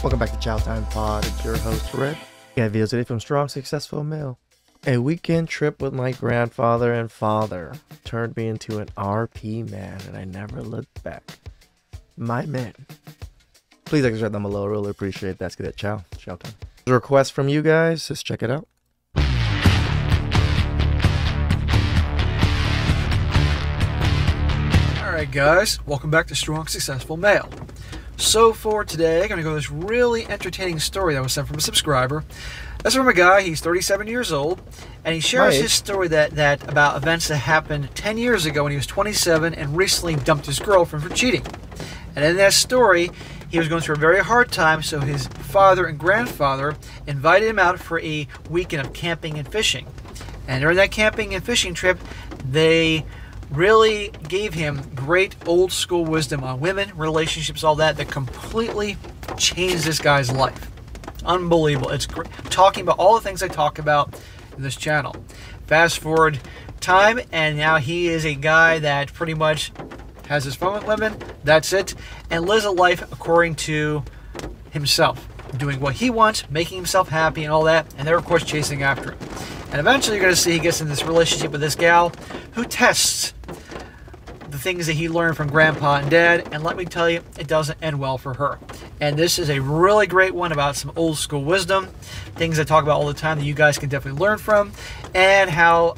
Welcome back to Chow Time Pod. It's your host, Red. Got videos today from Strong Successful Male. A weekend trip with my grandfather and father turned me into an RP man, and I never looked back. My men. Please like subscribe down below. Really appreciate that. Let's get that chow time. There's a request from you guys. Let's check it out. Alright guys, welcome back to Strong Successful Male. So for today, I'm going to go with this really entertaining story that was sent from a subscriber. That's from a guy, he's 37 years old, and he shares his story that about events that happened 10 years ago when he was 27 and recently dumped his girlfriend for cheating. And in that story, he was going through a very hard time, so his father and grandfather invited him out for a weekend of camping and fishing. And during that camping and fishing trip, they really gave him great old school wisdom on women, relationships, all that completely changed this guy's life. Unbelievable. It's great. Talking about all the things I talk about in this channel. Fast forward time, and now he is a guy that pretty much has his fun with women, that's it, and lives a life according to himself, doing what he wants, making himself happy and all that, and they're of course chasing after him. And eventually you're going to see he gets in this relationship with this gal who tests the things that he learned from grandpa and dad, and let me tell you, it doesn't end well for her. And this is a really great one about some old school wisdom, things I talk about all the time that you guys can definitely learn from, and how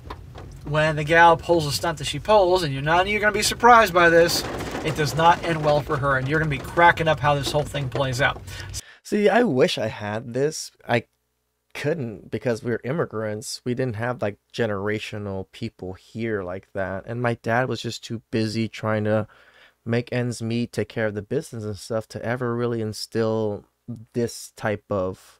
when the gal pulls a stunt that she pulls, and you're going to be surprised by this, it does not end well for her, and you're going to be cracking up how this whole thing plays out. See, I wish I had this. I couldn't because we're immigrants. We didn't have like generational people here like that, and my dad was just too busy trying to make ends meet, take care of the business and stuff, to ever really instill this type of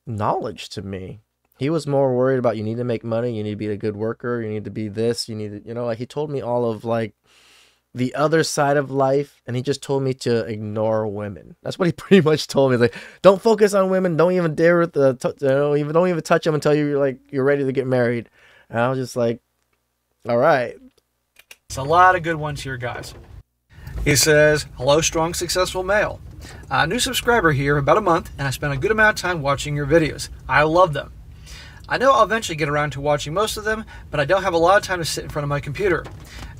knowledge to me. He was more worried about, you need to make money, you need to be a good worker, you need to be this, you need to, like, he told me all of like the other side of life, and he just told me to ignore women. That's what he pretty much told me. Like, don't focus on women, don't even dare don't even touch them until you're ready to get married. And I was just like, all right. It's a lot of good ones here, guys. He says, hello, Strong Successful Male. A new subscriber here, about a month, and I spent a good amount of time watching your videos. I love them. I know I'll eventually get around to watching most of them, but I don't have a lot of time to sit in front of my computer.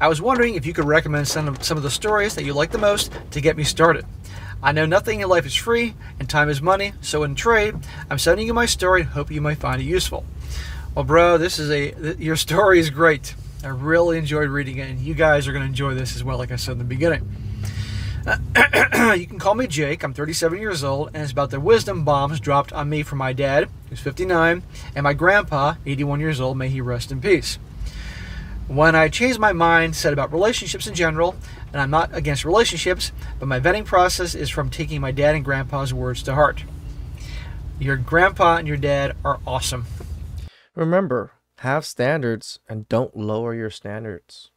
I was wondering if you could recommend some of the stories that you like the most to get me started. I know nothing in life is free, and time is money, so in trade, I'm sending you my story and hope you might find it useful. Well, bro, your story is great. I really enjoyed reading it, and you guys are going to enjoy this as well, like I said in the beginning. You can call me Jake. I'm 37 years old, and it's about the wisdom bombs dropped on me from my dad, who's 59, and my grandpa, 81 years old, may he rest in peace. When I changed my mind, said about relationships in general, and I'm not against relationships, but my vetting process is from taking my dad and grandpa's words to heart. Your grandpa and your dad are awesome. Remember, have standards and don't lower your standards.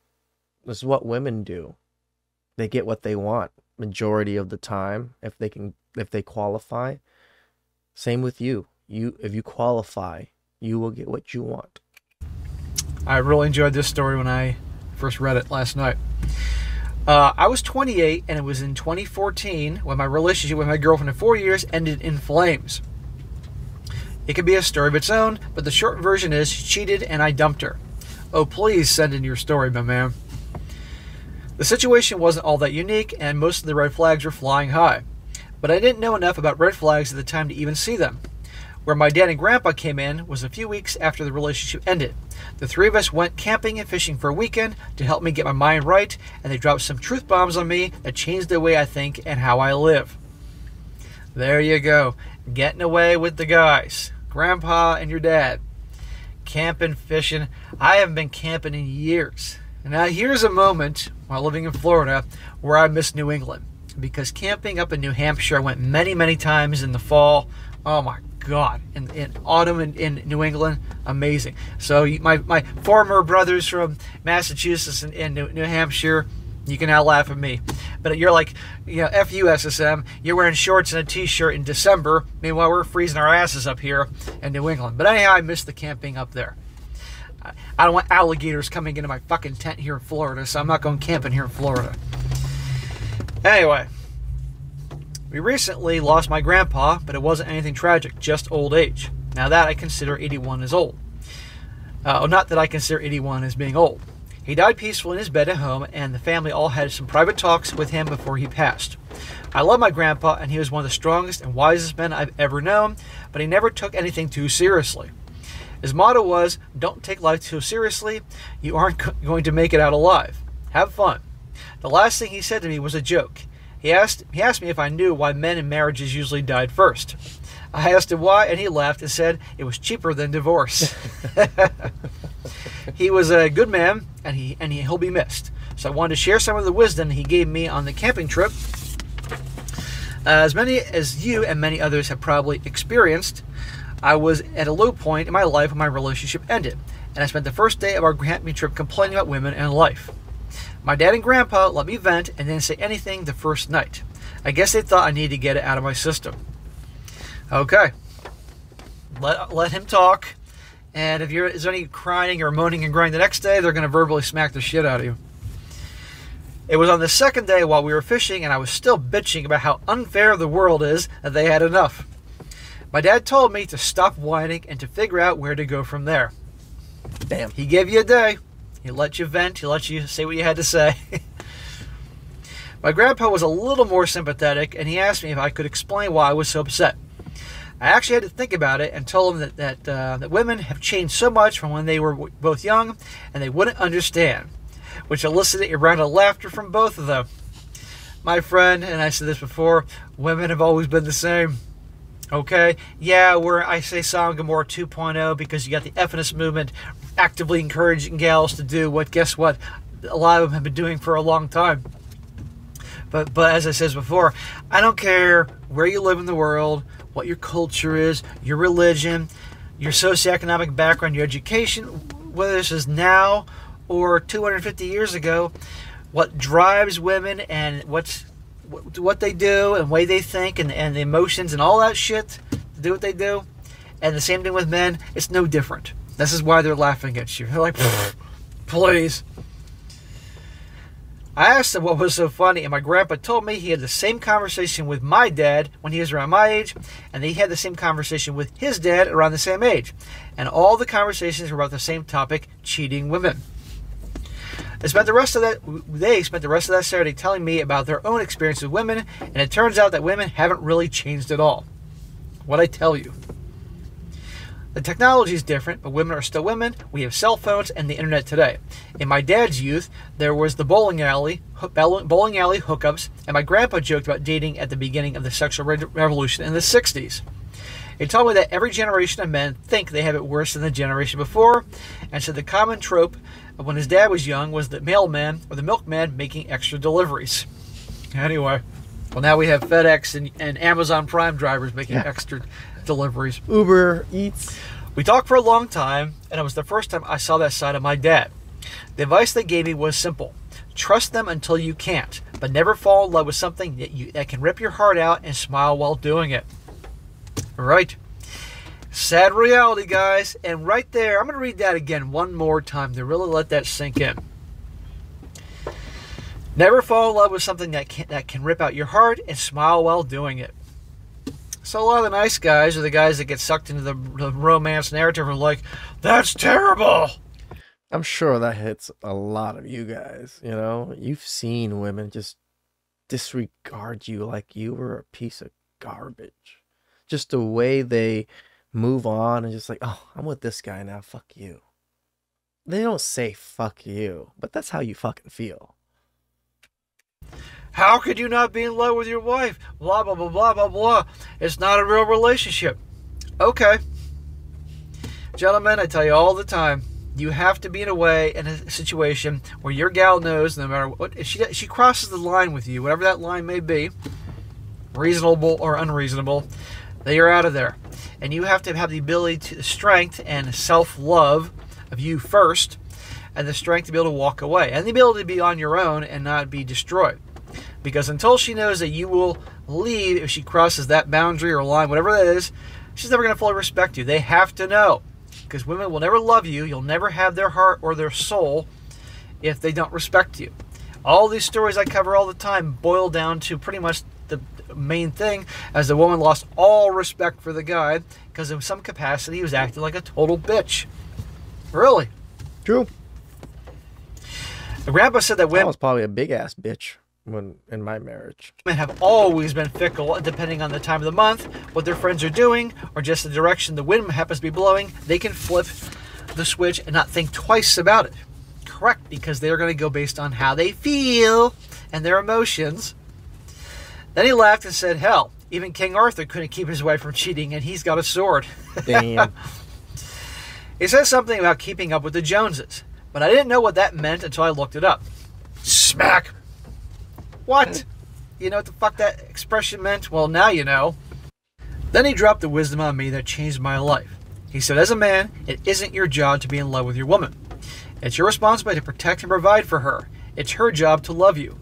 This is what women do. They get what they want majority of the time if they qualify. Same with you. If you qualify, you will get what you want. I really enjoyed this story when I first read it last night. I was 28, and it was in 2014 when my relationship with my girlfriend of 4 years ended in flames. It could be a story of its own, but the short version is she cheated and I dumped her. Oh, please send in your story, my man. The situation wasn't all that unique, and most of the red flags were flying high. But I didn't know enough about red flags at the time to even see them. Where my dad and grandpa came in was a few weeks after the relationship ended. The three of us went camping and fishing for a weekend to help me get my mind right, and they dropped some truth bombs on me that changed the way I think and how I live. There you go. Getting away with the guys. Grandpa and your dad. Camping, fishing. I haven't been camping in years. Now here's a moment while living in Florida where I miss New England. Because camping up in New Hampshire, I went many, many times in the fall. Oh my God. In autumn in New England, amazing. So my former brothers from Massachusetts and New Hampshire, you can now laugh at me. But you're like, F you, SSM. You're wearing shorts and a t-shirt in December. Meanwhile, we're freezing our asses up here in New England. But anyhow, I miss the camping up there. I don't want alligators coming into my fucking tent here in Florida, so I'm not going camping here in Florida. Anyway, We recently lost my grandpa, but it wasn't anything tragic, just old age. Now that I consider 81 as old. Not that I consider 81 as being old. He died peacefully in his bed at home, and the family all had some private talks with him before he passed. I love my grandpa, and he was one of the strongest and wisest men I've ever known, but he never took anything too seriously. His motto was, don't take life too seriously, you aren't going to make it out alive. Have fun. The last thing he said to me was a joke. He asked me if I knew why men in marriages usually died first. I asked him why, and he laughed and said it was cheaper than divorce. He was a good man, and he'll be missed. So I wanted to share some of the wisdom he gave me on the camping trip. As many as you and many others have probably experienced, I was at a low point in my life when my relationship ended, and I spent the first day of our camping trip complaining about women and life. My dad and grandpa let me vent and didn't say anything the first night. I guess they thought I needed to get it out of my system. Okay. Let him talk. And if there's any crying or moaning and groaning the next day, they're going to verbally smack the shit out of you. It was on the second day while we were fishing, and I was still bitching about how unfair the world is that they had enough. My dad told me to stop whining and to figure out where to go from there. Damn. He gave you a day. He let you vent. He let you say what you had to say. My grandpa was a little more sympathetic, and he asked me if I could explain why I was so upset. I actually had to think about it and told him that women have changed so much from when they were both young, and they wouldn't understand, which elicited a round of laughter from both of them. My friend, and I said this before, women have always been the same. Okay? Yeah, I say Sodom and Gomorrah 2.0 because you got the feminist movement actively encouraging gals to do what, guess what, a lot of them have been doing for a long time. But as I said before, I don't care where you live in the world, what your culture is, your religion, your socioeconomic background, your education, whether this is now or 250 years ago, what drives women and what they do and the way they think and the emotions and all that shit to do what they do. And the same thing with men, it's no different. This is why they're laughing at you. They're like, please. I asked him what was so funny, and my grandpa told me he had the same conversation with my dad when he was around my age, and he had the same conversation with his dad around the same age. And all the conversations were about the same topic, cheating women. They spent the rest of that Saturday telling me about their own experience with women, and it turns out that women haven't really changed at all. What'd I tell you? The technology is different, but women are still women. We have cell phones and the internet today. In my dad's youth, there was the bowling alley hookups, and my grandpa joked about dating at the beginning of the sexual revolution in the 60s. He told me that every generation of men think they have it worse than the generation before, and said the common trope of when his dad was young was the mailman or the milkman making extra deliveries. Anyway, well, now we have FedEx and Amazon Prime drivers making extra deliveries. Uber Eats. We talked for a long time, and it was the first time I saw that side of my dad. The advice they gave me was simple. Trust them until you can't, but never fall in love with something that can rip your heart out and smile while doing it. Right. Sad reality, guys. And right there, I'm going to read that again one more time to really let that sink in. Never fall in love with something that can rip out your heart and smile while doing it. So a lot of the nice guys are the guys that get sucked into the romance narrative and are like, that's terrible. I'm sure that hits a lot of you guys. You know, you've seen women just disregard you like you were a piece of garbage. Just the way they move on and just like, oh, I'm with this guy now, fuck you. They don't say fuck you, but that's how you fucking feel. How could you not be in love with your wife? Blah, blah, blah, blah, blah, blah. It's not a real relationship. Okay. Gentlemen, I tell you all the time, you have to be in a situation where your gal knows no matter what, if she crosses the line with you, whatever that line may be, reasonable or unreasonable, that you're out of there. And you have to have the ability to, the strength and self-love of you first, and the strength to be able to walk away, and the ability to be on your own and not be destroyed. Because until she knows that you will leave if she crosses that boundary or line, whatever that is, she's never going to fully respect you. They have to know. Because women will never love you. You'll never have their heart or their soul if they don't respect you. All these stories I cover all the time boil down to pretty much the main thing, as the woman lost all respect for the guy because in some capacity he was acting like a total bitch. Really? True. The grandpa said that I women was probably a big ass bitch when in my marriage. have always been fickle, and depending on the time of the month, what their friends are doing, or just the direction the wind happens to be blowing, they can flip the switch and not think twice about it. Correct, because they're going to go based on how they feel and their emotions. Then he laughed and said, hell, even King Arthur couldn't keep his wife from cheating, and he's got a sword. Damn. He said something about keeping up with the Joneses, but I didn't know what that meant until I looked it up. Smack! What? You know what the fuck that expression meant? Well, now you know. Then he dropped the wisdom on me that changed my life. He said, as a man, it isn't your job to be in love with your woman. It's your responsibility to protect and provide for her. It's her job to love you.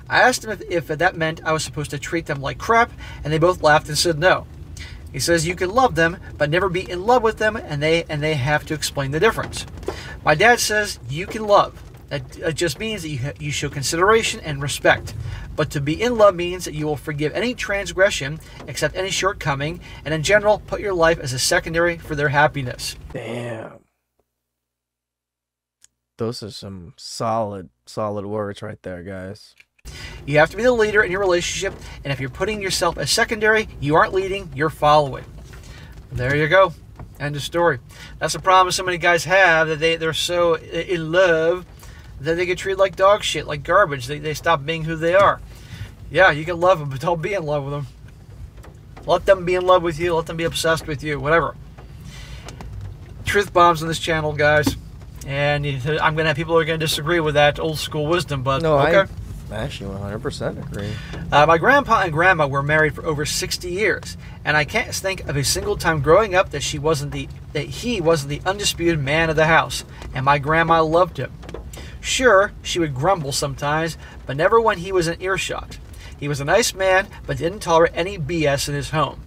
I asked him if that meant I was supposed to treat them like crap, and they both laughed and said no. He says you can love them, but never be in love with them, and they have to explain the difference. My dad says you can love. That just means that you show consideration and respect. But to be in love means that you will forgive any transgression, accept any shortcoming, and in general, put your life as a secondary for their happiness. Damn. Those are some solid words right there, guys. You have to be the leader in your relationship, and if you're putting yourself as secondary, you aren't leading, you're following. There you go. End of story. That's the problem so many guys have, that they're so in love that they get treated like dog shit, like garbage. They stop being who they are. Yeah, you can love them, but don't be in love with them. Let them be in love with you. Let them be obsessed with you. Whatever. Truth bombs on this channel, guys. And I'm going to have people who are going to disagree with that old school wisdom, but no, okay. I actually 100% agree. My grandpa and grandma were married for over 60 years, and I can't think of a single time growing up that he wasn't the undisputed man of the house, and my grandma loved him. Sure, she would grumble sometimes, but never when he was in earshot. He was a nice man, but didn't tolerate any BS in his home.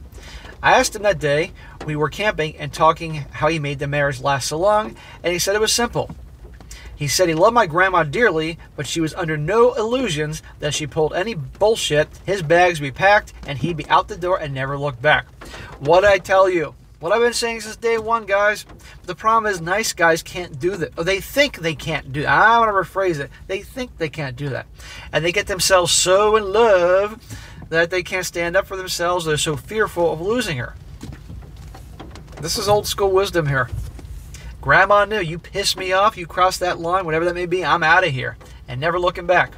I asked him that day, we were camping and talking how he made the marriage last so long, and he said it was simple. He said he loved my grandma dearly, but she was under no illusions that she pulled any bullshit, his bags would be packed, and he'd be out the door and never look back. What did I tell you? What I've been saying since day one, guys. The problem is nice guys can't do that. Or they think they can't do that. I want to rephrase it. They think they can't do that. And they get themselves so in love that they can't stand up for themselves. They're so fearful of losing her. This is old school wisdom here. Grandma knew, you piss me off, you cross that line, whatever that may be, I'm out of here. And never looking back.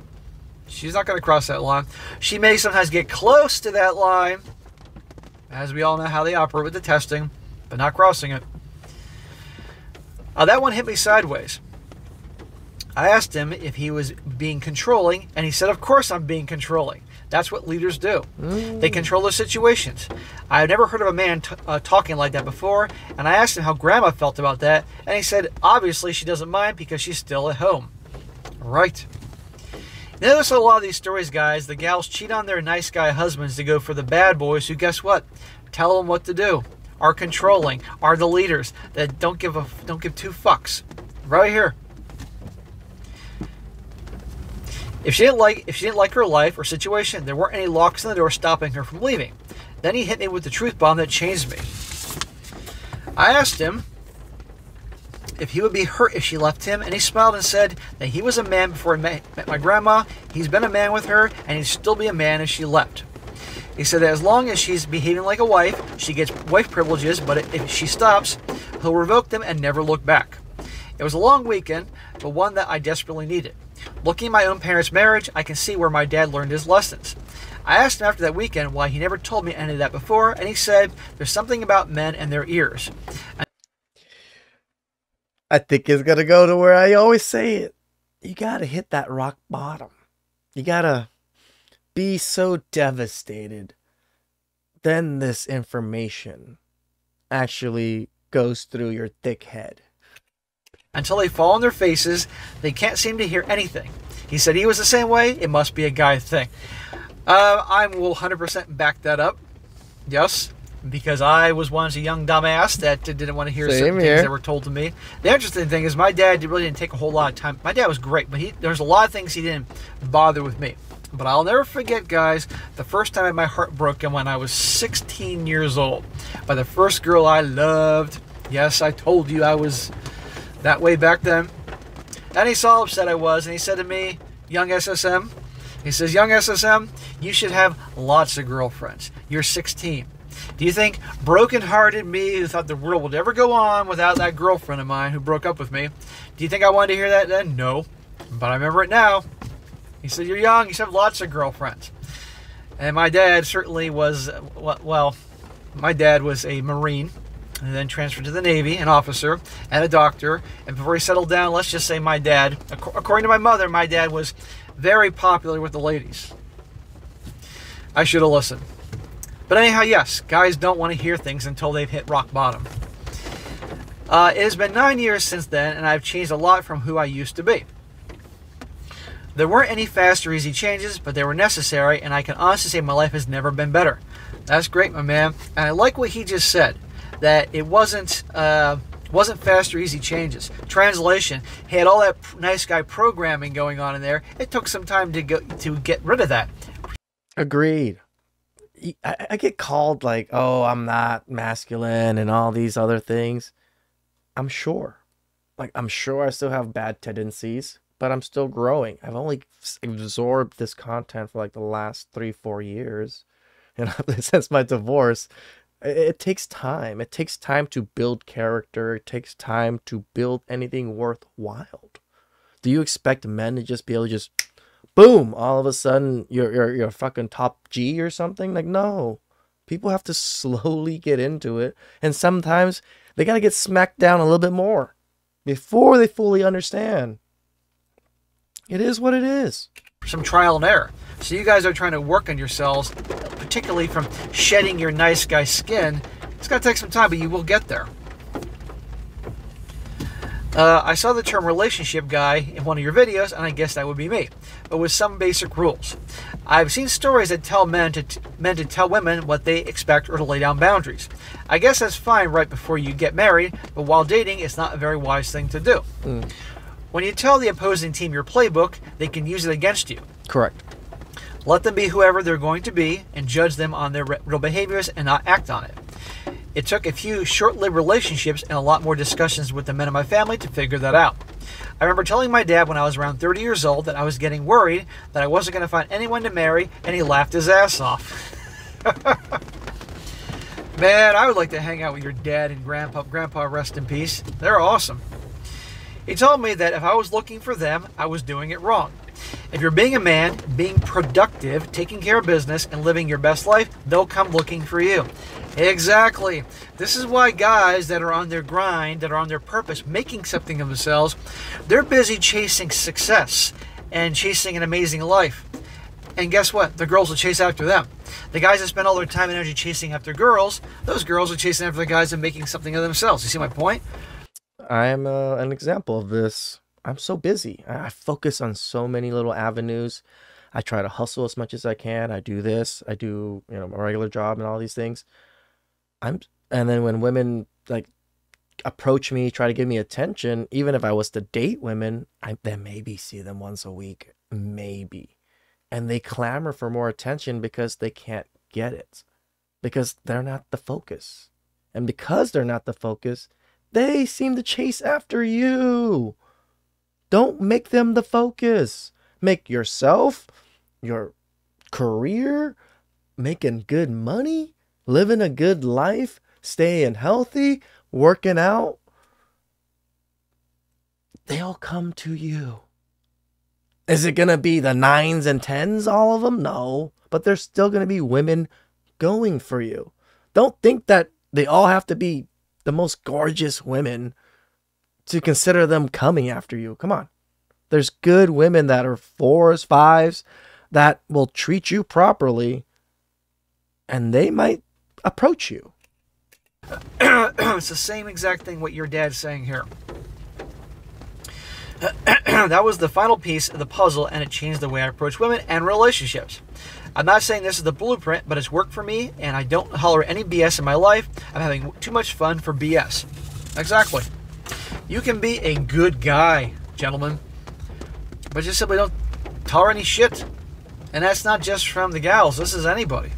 She's not going to cross that line. She may sometimes get close to that line, as we all know how they operate with the testing, but not crossing it. That one hit me sideways. I asked him if he was being controlling, and he said, of course I'm being controlling. That's what leaders do. They control the situations. I've never heard of a man talking like that before, and I asked him how Grandma felt about that, and he said, obviously she doesn't mind because she's still at home. Right. You notice a lot of these stories, guys, the gals cheat on their nice guy husbands to go for the bad boys who, guess what? Tell them what to do. Are controlling. Are the leaders that don't give two fucks. Right here. If she didn't like her life or situation, there weren't any locks in the door stopping her from leaving. Then he hit me with the truth bomb that changed me. I asked him if he would be hurt if she left him, and he smiled and said that he was a man before he met my grandma. He's been a man with her, and he'd still be a man if she left. He said that as long as she's behaving like a wife, she gets wife privileges, but if she stops, he'll revoke them and never look back. It was a long weekend, but one that I desperately needed. Looking at my own parents' marriage, I can see where my dad learned his lessons. I asked him after that weekend why he never told me any of that before, and he said, there's something about men and their ears. I think it's going to go to where I always say it. You got to hit that rock bottom. You got to be so devastated. Then this information actually goes through your thick head. Until they fall on their faces, they can't seem to hear anything. He said he was the same way. It must be a guy thing. I will 100% back that up. Yes, because I was once a young dumbass that didn't want to hear certain things that were told to me. The interesting thing is my dad really didn't take a whole lot of time. My dad was great, but there was a lot of things he didn't bother with me. But I'll never forget, guys, the first time I had my heart broken when I was 16 years old by the first girl I loved. Yes, I told you I was that way back then. And he saw how upset I was, and he said to me, young SSM, he says, young SSM, you should have lots of girlfriends. You're 16. Do you think broken-hearted me, who thought the world would ever go on without that girlfriend of mine who broke up with me, do you think I wanted to hear that then? No. But I remember it now. He said, you're young, you should have lots of girlfriends. And my dad certainly was, well, my dad was a Marine, and then transferred to the Navy, an officer, and a doctor. And before he settled down, let's just say my dad, according to my mother, my dad was very popular with the ladies. I should have listened. But anyhow, yes, guys don't want to hear things until they've hit rock bottom. It has been 9 years since then, and I've changed a lot from who I used to be. There weren't any fast or easy changes, but they were necessary, and I can honestly say my life has never been better. That's great, my man. And I like what he just said, that it wasn't fast or easy changes. Translation, he had all that nice guy programming going on in there. It took some time to get rid of that. Agreed. I get called like, oh, I'm not masculine and all these other things. I'm sure. Like, I'm sure I still have bad tendencies, but I'm still growing. I've only absorbed this content for like the last 3-4 years. You know, since my divorce. It takes time. It takes time to build character. It takes time to build anything worthwhile. Do you expect men to just be able to just, boom, all of a sudden you're fucking top G or something? Like, no. People have to slowly get into it. And sometimes they got to get smacked down a little bit more before they fully understand. It is what it is. Some trial and error. So you guys are trying to work on yourselves, particularly from shedding your nice guy skin. It's going to take some time, but you will get there. I saw the term relationship guy in one of your videos, and I guess that would be me, but with some basic rules. I've seen stories that tell men to tell women what they expect or to lay down boundaries. I guess that's fine right before you get married, but while dating, it's not a very wise thing to do. When you tell the opposing team your playbook, they can use it against you. Correct. Let them be whoever they're going to be and judge them on their real behaviors and not act on it. It took a few short-lived relationships and a lot more discussions with the men in my family to figure that out. I remember telling my dad when I was around 30 years old that I was getting worried that I wasn't going to find anyone to marry, and he laughed his ass off. Man, I would like to hang out with your dad and grandpa. Grandpa, rest in peace. They're awesome. He told me that if I was looking for them, I was doing it wrong. If you're being a man, being productive, taking care of business, and living your best life, they'll come looking for you. Exactly. This is why guys that are on their grind, that are on their purpose, making something of themselves, they're busy chasing success and chasing an amazing life. And guess what? The girls will chase after them. The guys that spend all their time and energy chasing after girls, those girls are chasing after the guys that are making something of themselves. You see my point? I am an example of this. I'm so busy. I focus on so many little avenues. I try to hustle as much as I can. I do this. I do, my regular job and all these things. And then when women like approach me, try to give me attention, even if I was to date women, I then maybe see them once a week, maybe. And they clamor for more attention because they can't get it, because they're not the focus. And because they're not the focus, they seem to chase after you. Don't make them the focus. Make yourself, your career, making good money, living a good life, staying healthy, working out. They'll come to you. Is it going to be the 9s and 10s, all of them? No. But there's still going to be women going for you. Don't think that they all have to be the most gorgeous women to consider them coming after you. Come on. There's good women that are 4s, 5s, that will treat you properly, and they might approach you. It's the same exact thing what your dad's saying here. That was the final piece of the puzzle, and it changed the way I approach women and relationships. I'm not saying this is the blueprint, but it's worked for me, and I don't holler any BS in my life. I'm having too much fun for BS. Exactly. You can be a good guy, gentlemen, but just simply don't tolerate any shit. And that's not just from the gals. This is anybody.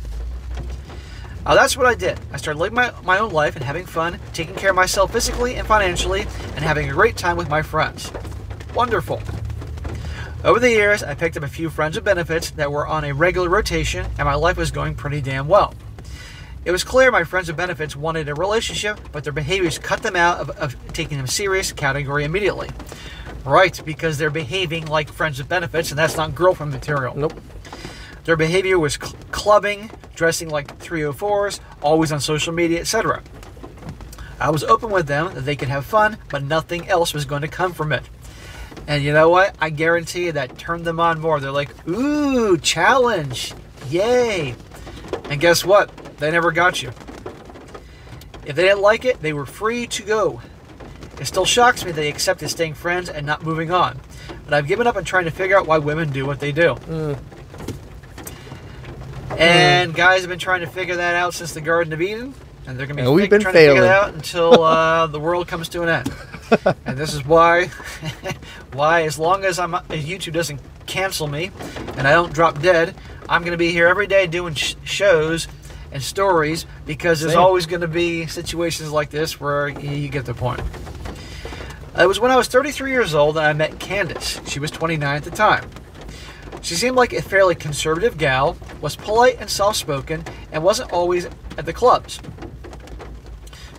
That's what I did. I started living my own life and having fun, taking care of myself physically and financially, and having a great time with my friends. Wonderful. Over the years, I picked up a few friends with benefits that were on a regular rotation, and my life was going pretty damn well. It was clear my friends with benefits wanted a relationship, but their behaviors cut them out of taking them serious category immediately. Right, because they're behaving like friends with benefits, and that's not girlfriend material. Nope. Their behavior was clubbing, dressing like 304s, always on social media, etc. I was open with them that they could have fun, but nothing else was going to come from it. And you know what? I guarantee you that turned them on more. They're like, ooh, challenge, yay. And guess what? They never got you. If they didn't like it, they were free to go. It still shocks me they accepted staying friends and not moving on. But I've given up on trying to figure out why women do what they do. And guys have been trying to figure that out since the Garden of Eden. And they're going to be trying to figure it out until the world comes to an end. And this is why, as long as YouTube doesn't cancel me and I don't drop dead, I'm going to be here every day doing shows and stories, because there's always going to be situations like this where you get the point. It was when I was 33 years old that I met Candace. She was 29 at the time. She seemed like a fairly conservative gal, was polite and soft-spoken, and wasn't always at the clubs.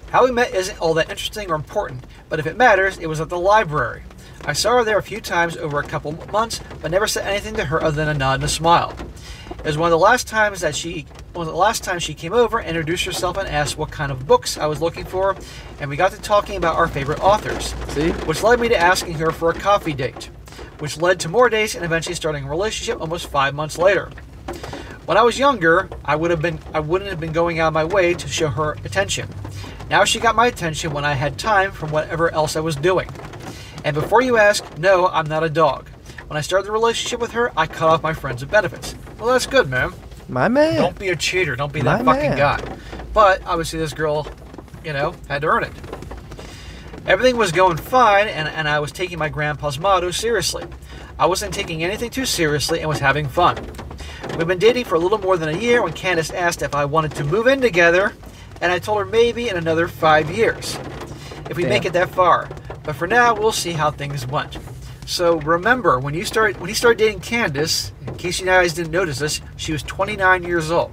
How we met isn't all that interesting or important, but if it matters, it was at the library. I saw her there a few times over a couple months, but never said anything to her other than a nod and a smile. It was one of the last times she came over, introduced herself, and asked what kind of books I was looking for, and we got to talking about our favorite authors. See? Which led me to asking her for a coffee date, which led to more dates and eventually starting a relationship almost 5 months later. When I was younger, I wouldn't have been going out of my way to show her attention. Now she got my attention when I had time from whatever else I was doing. And before you ask, no, I'm not a dog. When I started the relationship with her, I cut off my friends with benefits. Well, that's good, man. My man. Don't be a cheater. Don't be that fucking guy. But obviously this girl, had to earn it. Everything was going fine, and I was taking my grandpa's motto seriously. I wasn't taking anything too seriously and was having fun. We've been dating for a little more than a year when Candace asked if I wanted to move in together, and I told her maybe in another 5 years, if we make it that far. But for now, we'll see how things went. So remember, when he started dating Candace, in case you guys didn't notice this, she was 29 years old.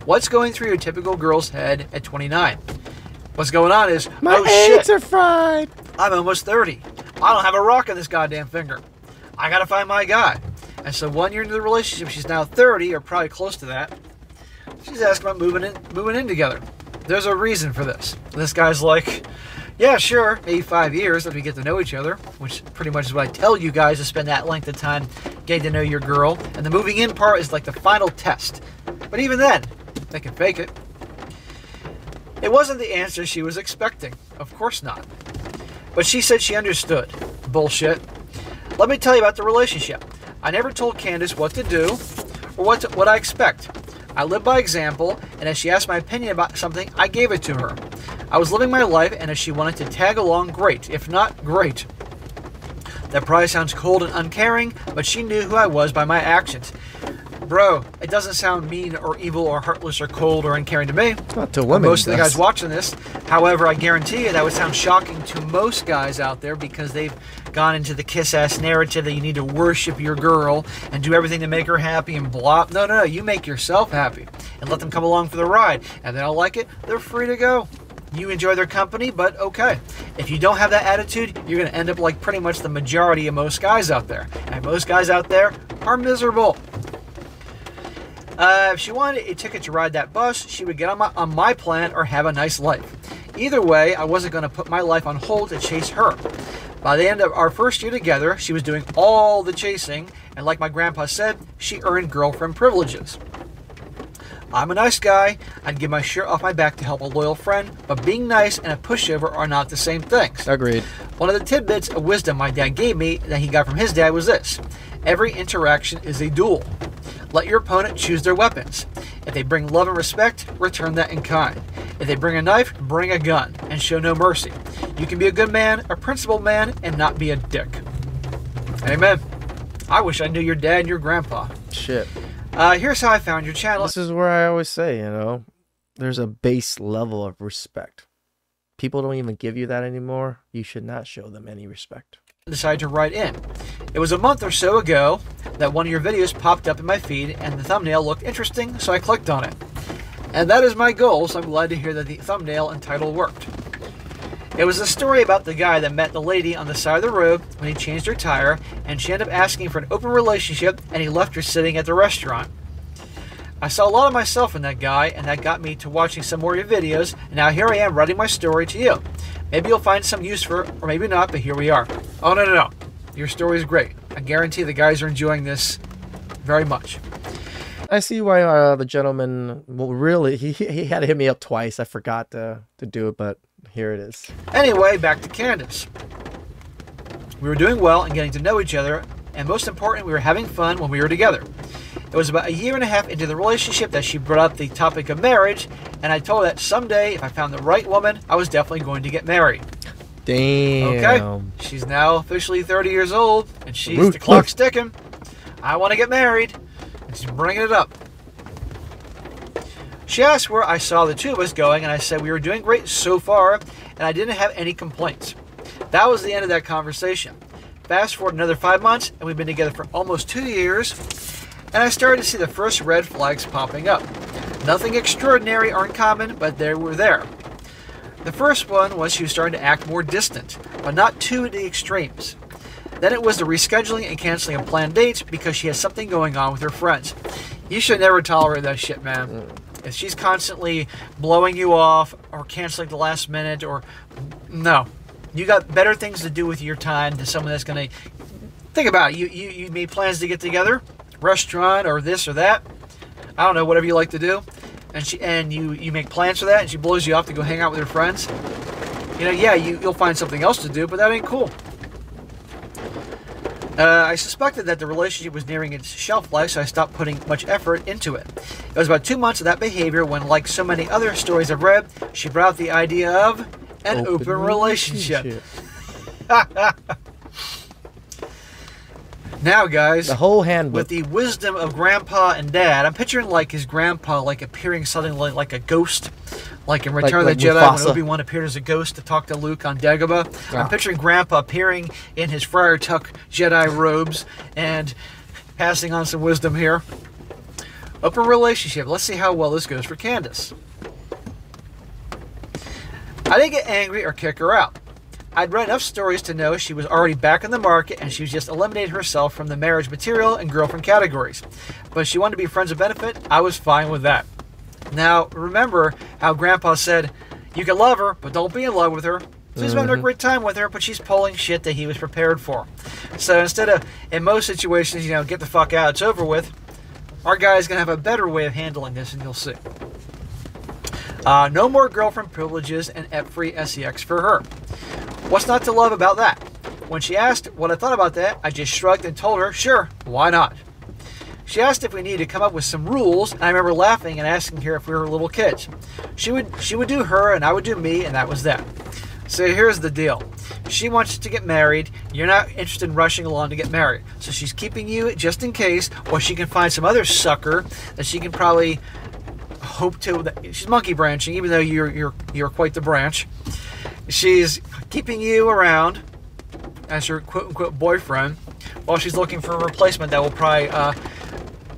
What's going through your typical girl's head at 29? What's going on is, my eggs are fried. I'm almost 30. I don't have a rock in this goddamn finger. I gotta find my guy. And so 1 year into the relationship, she's now 30, or probably close to that. She's asking about moving in together. There's a reason for this. And this guy's like, yeah, sure, maybe 5 years if we get to know each other, which pretty much is what I tell you guys, to spend that length of time getting to know your girl. And the moving in part is like the final test. But even then, they can fake it. It wasn't the answer she was expecting. Of course not. But she said she understood. Bullshit. Let me tell you about the relationship. I never told Candace what to do or what I expect. I live by example, and as she asked my opinion about something, I gave it to her. I was living my life, and if she wanted to tag along, great. If not, great. That probably sounds cold and uncaring, but she knew who I was by my actions. Bro, it doesn't sound mean or evil or heartless or cold or uncaring to me. Not to women. Most of the guys watching this. However, I guarantee you that would sound shocking to most guys out there, because they've gone into the kiss-ass narrative that you need to worship your girl and do everything to make her happy and blah. No. You make yourself happy and let them come along for the ride. And if they don't like it, they're free to go. You enjoy their company, but okay. If you don't have that attitude, you're going to end up like pretty much the majority of most guys out there. And most guys out there are miserable. If she wanted a ticket to ride that bus, she would get on my plan or have a nice life. Either way, I wasn't going to put my life on hold to chase her. By the end of our first year together, she was doing all the chasing, and like my grandpa said, she earned girlfriend privileges. I'm a nice guy. I'd give my shirt off my back to help a loyal friend, but being nice and a pushover are not the same things. Agreed. One of the tidbits of wisdom my dad gave me that he got from his dad was this: every interaction is a duel. Let your opponent choose their weapons. If they bring love and respect, return that in kind. If they bring a knife, bring a gun, and show no mercy. You can be a good man, a principled man, and not be a dick. Amen. I wish I knew your dad and your grandpa. Shit. Here's how I found your channel. This is where I always say, there's a base level of respect. People don't even give you that anymore. You should not show them any respect. Decided to write in. It was a month or so ago that one of your videos popped up in my feed and the thumbnail looked interesting, so I clicked on it. And that is my goal, so I'm glad to hear that the thumbnail and title worked. It was a story about the guy that met the lady on the side of the road when he changed her tire, and she ended up asking for an open relationship, and he left her sitting at the restaurant. I saw a lot of myself in that guy, and that got me to watching some more of your videos, and now here I am writing my story to you. Maybe you'll find some use for it, or maybe not, but here we are. Oh, no. Your story is great. I guarantee the guys are enjoying this very much. I see why the gentleman, well, really, he had to hit me up twice. I forgot to do it, but here it is. Anyway, back to Candace. We were doing well and getting to know each other, and most important, we were having fun when we were together. It was about 1.5 years into the relationship that she brought up the topic of marriage, and I told her that someday, if I found the right woman, I was definitely going to get married. Damn. Okay, she's now officially 30 years old, and the clock's ticking. I want to get married, and she's bringing it up. She asked where I saw the two of us going, and I said we were doing great so far, and I didn't have any complaints. That was the end of that conversation. Fast forward another 5 months, and we've been together for almost 2 years, and I started to see the first red flags popping up. Nothing extraordinary or uncommon, but they were there. The first one was she was starting to act more distant, but not to the extremes. Then it was the rescheduling and canceling of planned dates because she has something going on with her friends. You should never tolerate that shit, man. If she's constantly blowing you off or canceling at the last minute no. You got better things to do with your time than someone that's going to... Think about it. You made plans to get together, restaurant or this or that. I don't know, whatever you like to do. And you make plans for that, and she blows you off to go hang out with her friends. You'll find something else to do, but that ain't cool. I suspected that the relationship was nearing its shelf life, so I stopped putting much effort into it. It was about 2 months of that behavior when, like so many other stories I've read, she brought up the idea of an open relationship. Now, guys, the whole handbook. With the wisdom of Grandpa and Dad, I'm picturing like his grandpa appearing suddenly like a ghost, like in Return of the Jedi when Obi-Wan appeared as a ghost to talk to Luke on Dagobah. I'm picturing Grandpa appearing in his Friar Tuck Jedi robes and passing on some wisdom here. Open relationship. Let's see how well this goes for Candace. I didn't get angry or kick her out. I'd read enough stories to know she was already back in the market and she was just eliminating herself from the marriage material and girlfriend categories. But if she wanted to be friends with benefit, I was fine with that. Now, remember how Grandpa said, you can love her, but don't be in love with her. So he's having a great time with her, but she's pulling shit that he was prepared for. So instead of, in most situations, get the fuck out, it's over with, our guy's going to have a better way of handling this, and you'll see. No more girlfriend privileges and free sex for her. What's not to love about that? When she asked what I thought about that, I just shrugged and told her, sure, why not? She asked if we needed to come up with some rules, and I remember laughing and asking her if we were little kids. She would do her, and I would do me, and that was that. So here's the deal. She wants to get married. You're not interested in rushing along to get married. So she's keeping you just in case, or she can find some other sucker that she can probably hope to... She's monkey branching, even though you're quite the branch. She's keeping you around as her quote-unquote boyfriend while she's looking for a replacement that will probably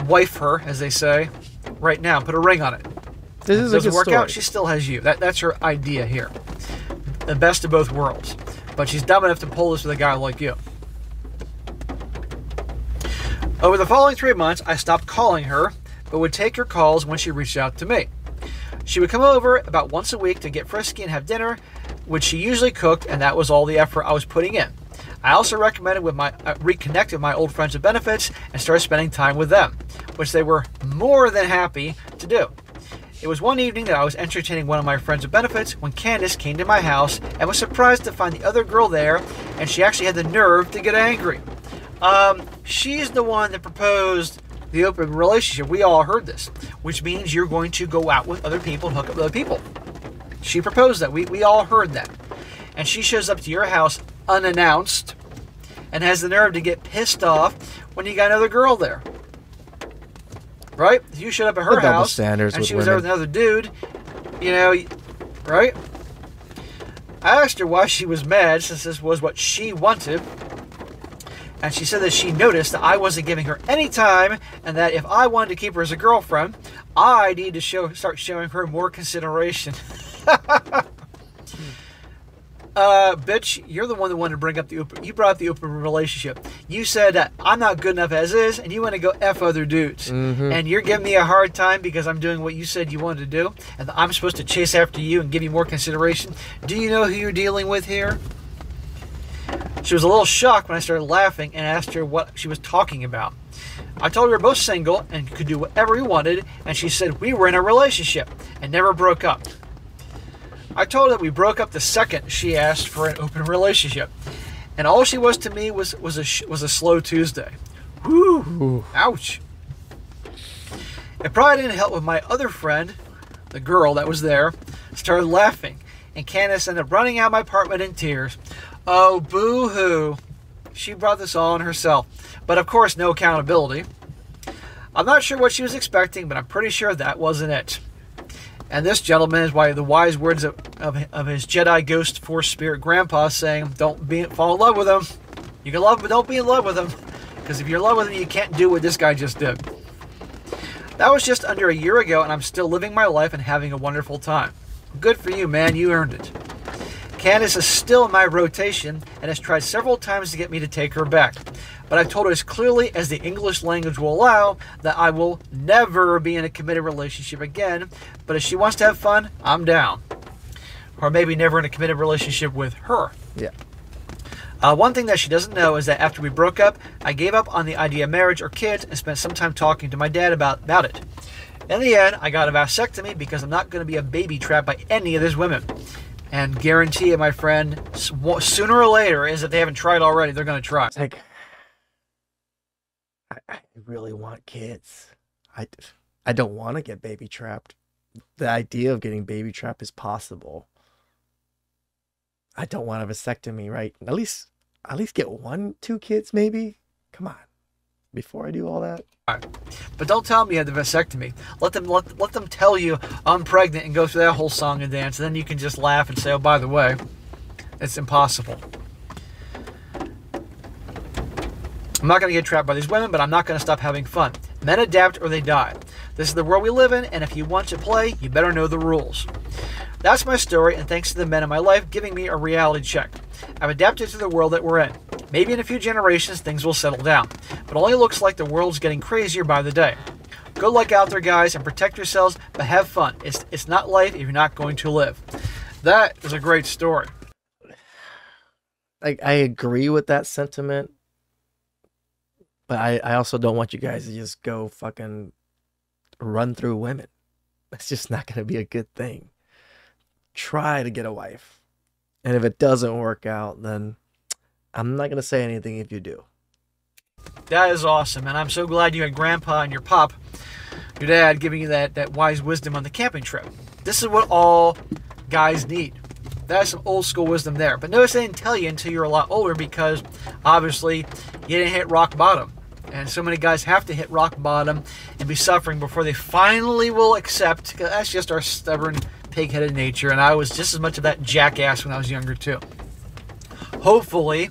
wife her, as they say, right now. Put a ring on it. This is a good story. Doesn't work out, she still has you. That's her idea here. The best of both worlds. But she's dumb enough to pull this with a guy like you. Over the following 3 months, I stopped calling her, but would take her calls when she reached out to me. She would come over about once a week to get frisky and have dinner, which she usually cooked, and that was all the effort I was putting in. I also reconnected with my old friends with benefits and started spending time with them, which they were more than happy to do. It was one evening that I was entertaining one of my friends with benefits when Candace came to my house and was surprised to find the other girl there, and she actually had the nerve to get angry. She's the one that proposed the open relationship. We all heard this, which means you're going to go out with other people and hook up with other people. She proposed that. We all heard that. And she shows up to your house unannounced and has the nerve to get pissed off when you got another girl there. right? If you showed up at her double house standards and with she was there women. with another dude, you know, right? I asked her why she was mad, since this was what she wanted. And she said that she noticed that I wasn't giving her any time, and that if I wanted to keep her as a girlfriend, I need to start showing her more consideration. Bitch, you're the one that wanted to bring up you brought up the open relationship. You said that I'm not good enough as is, and you want to go F other dudes. And you're giving me a hard time because I'm doing what you said you wanted to do, and I'm supposed to chase after you and give you more consideration. Do you know who you're dealing with here? She was a little shocked when I started laughing and asked her what she was talking about. I told her we were both single and could do whatever we wanted, and she said we were in a relationship and never broke up. I told her that we broke up the second she asked for an open relationship, and all she was to me was a slow Tuesday. Whew. Ouch. It probably didn't help when my other friend, the girl that was there, started laughing, and Candace ended up running out of my apartment in tears. Oh, boo-hoo. She brought this all on herself. But of course, no accountability. I'm not sure what she was expecting, but I'm pretty sure that wasn't it. And this gentleman is why the wise words of his Jedi Ghost Force Spirit grandpa saying, don't fall in love with him. You can love him, but don't be in love with him. Because if you're in love with him, you can't do what this guy just did. That was just under a year ago, and I'm still living my life and having a wonderful time. Good for you, man. You earned it. Candace is still in my rotation and has tried several times to get me to take her back. But I've told her as clearly as the English language will allow that I will never be in a committed relationship again. But if she wants to have fun, I'm down. Or maybe never in a committed relationship with her. Yeah. One thing that she doesn't know is that after we broke up, I gave up on the idea of marriage or kids and spent some time talking to my dad about it. In the end, I got a vasectomy because I'm not going to be a baby trapped by any of these women. And guarantee you, my friend, sooner or later, is if they haven't tried already, they're going to try. It's like, I really want kids. I don't want to get baby trapped. The idea of getting baby trapped is possible. I don't want a vasectomy, right? At least get 1-2 kids, maybe. Come on, before I do all that. But don't tell me you had the vasectomy. Let them tell you I'm pregnant and go through that whole song and dance. And then you can just laugh and say, oh, by the way, it's impossible. I'm not going to get trapped by these women, but I'm not going to stop having fun. Men adapt or they die. This is the world we live in, and if you want to play, you better know the rules. That's my story, and thanks to the men in my life giving me a reality check. I've adapted to the world that we're in. Maybe in a few generations, things will settle down. But it only looks like the world's getting crazier by the day. Good luck out there, guys, and protect yourselves, but have fun. It's not life if you're not going to live. That is a great story. I agree with that sentiment, but I also don't want you guys to just go fucking run through women. That's just not going to be a good thing. Try to get a wife. And if it doesn't work out, then I'm not going to say anything if you do. That is awesome, and I'm so glad you had Grandpa and your pop, your dad, giving you that wise wisdom on the camping trip. This is what all guys need. That is some old school wisdom there. But notice they didn't tell you until you're a lot older because, obviously, you didn't hit rock bottom. And so many guys have to hit rock bottom and be suffering before they finally will accept. Because that's just our stubborn, pig-headed nature. And I was just as much of that jackass when I was younger, too. Hopefully,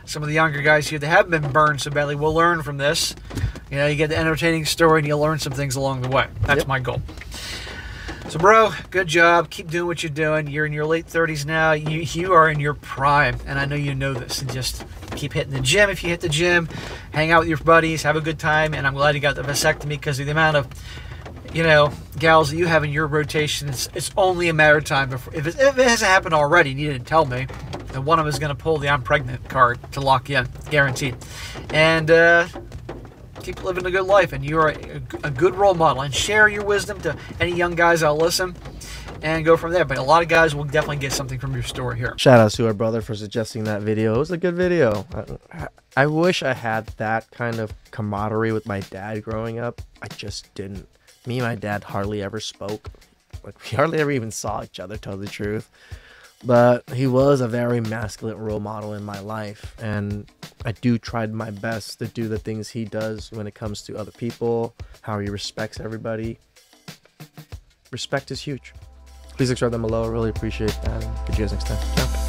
some of the younger guys here that haven't been burned so badly will learn from this. You know, you get the entertaining story and you'll learn some things along the way. That's my goal. So, bro, good job. Keep doing what you're doing. You're in your late 30s now. You are in your prime, and I know you know this. And just keep hitting the gym if you hit the gym. Hang out with your buddies. Have a good time. And I'm glad you got the vasectomy because of the amount of, you know, gals that you have in your rotation. It's only a matter of time before. If it hasn't happened already and you didn't tell me, then one of them is going to pull the I'm pregnant card to lock you in. Guaranteed. And, keep living a good life, and you're a good role model, and share your wisdom to any young guys that'll listen and go from there. But a lot of guys will definitely get something from your story here. Shout out to our brother for suggesting that video. It was a good video. I wish I had that kind of camaraderie with my dad growing up. I just didn't. Me and my dad hardly ever spoke. Like, we hardly ever even saw each other, to tell the truth. But he was a very masculine role model in my life, and I do try my best to do the things he does when it comes to other people, how he respects everybody. Respect is huge. Please subscribe down below. I really appreciate that. See you guys next time. Ciao.